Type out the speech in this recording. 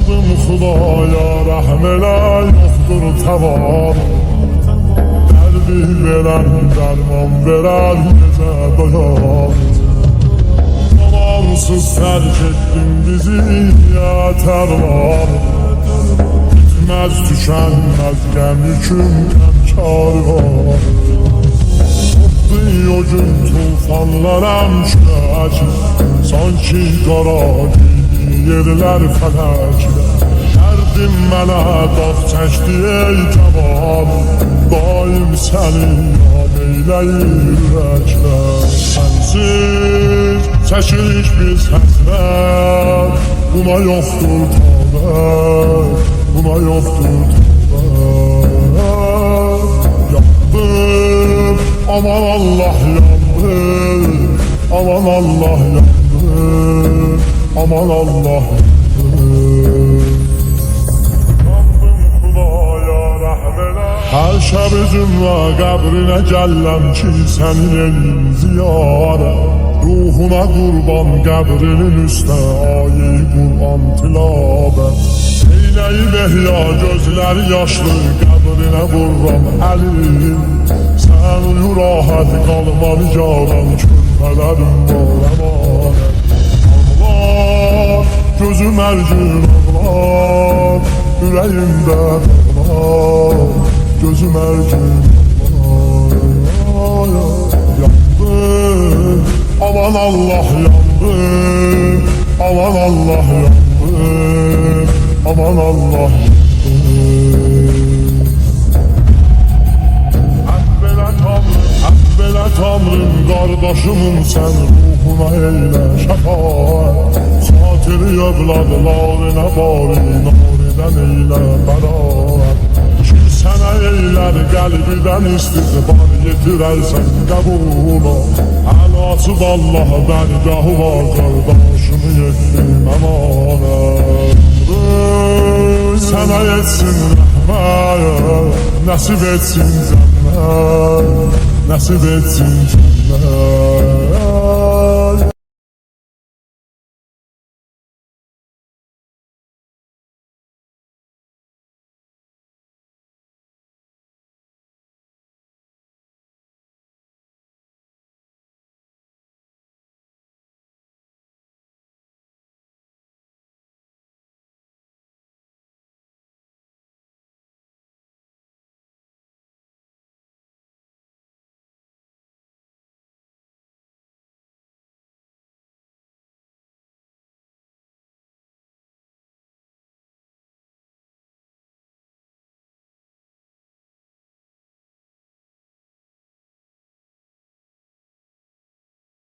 Yalvardım Xudaya rəhm elə, yoxdur təvan. Dərdi verən, dərman verən, necə dayan. Zamansız tərk etdin bizi, yətər var. Bitməz, tükənməz, qəm yüküm, qəmkar var. O gün tufanlaram külək, sanki qara giydi yerlər fələklər. Dərdim mənə dağ çəkdi ey cavan, daim səni yad eyləyir ürəklər. Sənsiz çəkirik biz həsrət, buna yoxdur taqət, buna yoxdur taqət. Yandım, aman Allah yandım, aman Allah yandım, aman Allah yandım. Yandım Xudaya rəhm elə. Hər şəb üzümlə qəbrinə gəlləm ki, sənin elin ziyarət. Ruhuna qurban qəbrinin üstə ayi Qur'an tilavət. Eynəyib ehya gözləri yaşlı qəbrinə vururam əlim. Sən uyu rahat qalma nigaran, körpələrim var əmanət. Ağlar, gözüm hər gün ağlar, ürəyimdə dağlar, gözüm hər gün ağlar. Yandım, aman Allah yandım, aman Allah yandım, aman Allah yandım. Belə Tanrım, qardaşımın sən ruhuna eylə şəfaət. Xatiri övladlarına bari naridən eylə bəraət. Ki sənə eylər qəlbidən istiğfar, yetirərsən qəbula. Əl açıb Allah dərgahı var, qardaşımı yetdim əmanət. Sənə etsin rəhmət, nəsib etsin cənnət, nəsib etsin cənnət.